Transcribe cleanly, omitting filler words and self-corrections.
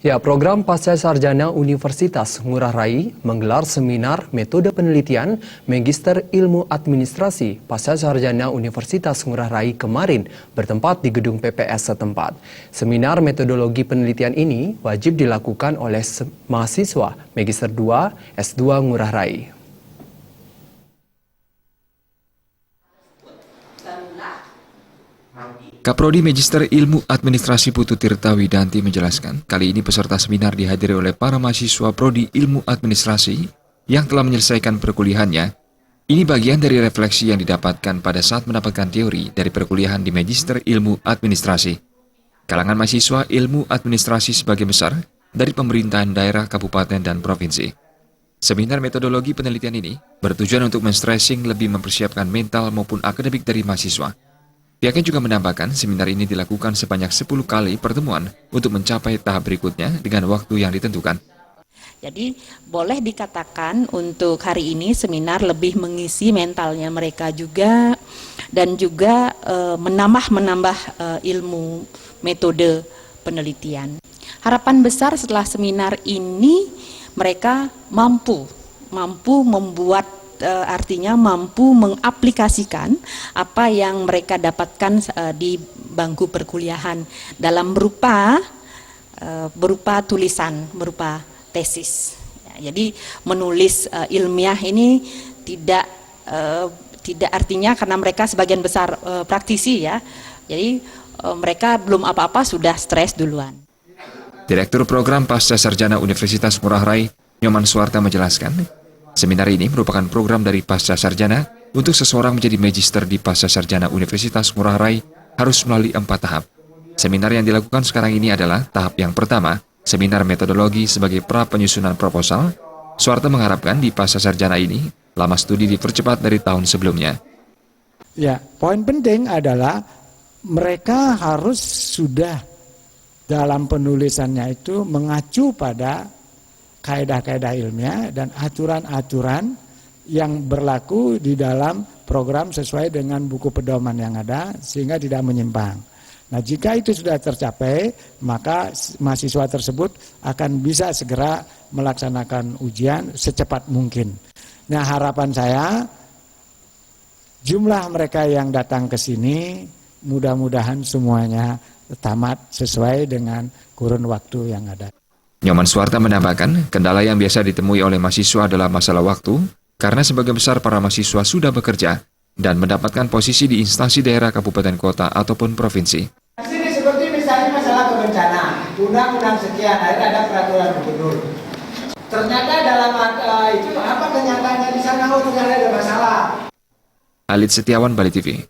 Ya, program Pasca Sarjana Universitas Ngurah Rai menggelar seminar metode penelitian Magister Ilmu Administrasi Pasca Sarjana Universitas Ngurah Rai kemarin bertempat di gedung PPS setempat. Seminar metodologi penelitian ini wajib dilakukan oleh mahasiswa Magister 2 S2 Ngurah Rai. Kaprodi Magister Ilmu Administrasi Putu Tirta Widanti menjelaskan, kali ini peserta seminar dihadiri oleh para mahasiswa Prodi Ilmu Administrasi yang telah menyelesaikan perkuliahannya. Ini bagian dari refleksi yang didapatkan pada saat mendapatkan teori dari perkuliahan di Magister Ilmu Administrasi. Kalangan mahasiswa ilmu administrasi sebagian besar dari pemerintahan daerah, kabupaten, dan provinsi. Seminar metodologi penelitian ini bertujuan untuk men-stressing lebih mempersiapkan mental maupun akademik dari mahasiswa. Pihaknya juga menambahkan seminar ini dilakukan sebanyak 10 kali pertemuan untuk mencapai tahap berikutnya dengan waktu yang ditentukan. Jadi boleh dikatakan untuk hari ini seminar lebih mengisi mentalnya mereka juga dan juga menambah ilmu metode penelitian. Harapan besar setelah seminar ini mereka mampu membuat artinya mampu mengaplikasikan apa yang mereka dapatkan di bangku perkuliahan dalam berupa tulisan, berupa tesis. Ya, jadi menulis ilmiah ini tidak artinya karena mereka sebagian besar praktisi ya. Jadi mereka belum apa-apa sudah stres duluan. Direktur Program Pasca Sarjana Universitas Ngurah Rai, Nyoman Suwarta menjelaskan, seminar ini merupakan program dari Pasca Sarjana untuk seseorang menjadi magister di Pasca Sarjana Universitas Ngurah Rai harus melalui 4 tahap. Seminar yang dilakukan sekarang ini adalah tahap yang pertama, seminar metodologi sebagai pra penyusunan proposal. Suwarta mengharapkan di Pasca Sarjana ini lama studi dipercepat dari tahun sebelumnya. Ya, poin penting adalah mereka harus sudah dalam penulisannya itu mengacu pada kaedah-kaedah ilmiah dan aturan-aturan yang berlaku di dalam program sesuai dengan buku pedoman yang ada sehingga tidak menyimpang. Nah, jika itu sudah tercapai, maka mahasiswa tersebut akan bisa segera melaksanakan ujian secepat mungkin. Nah, harapan saya jumlah mereka yang datang ke sini mudah-mudahan semuanya tamat sesuai dengan kurun waktu yang ada. Nyoman Suwarta menambahkan, kendala yang biasa ditemui oleh mahasiswa adalah masalah waktu, karena sebagian besar para mahasiswa sudah bekerja dan mendapatkan posisi di instansi daerah, kabupaten, kota, ataupun provinsi. Ini seperti misalnya masalah kebencanaan, undang-undang sekian, akhirnya ada peraturan gubernur. Ternyata dalam itu apa kenyataannya di sana, ternyata ada masalah. Alit Setiawan, Bali TV.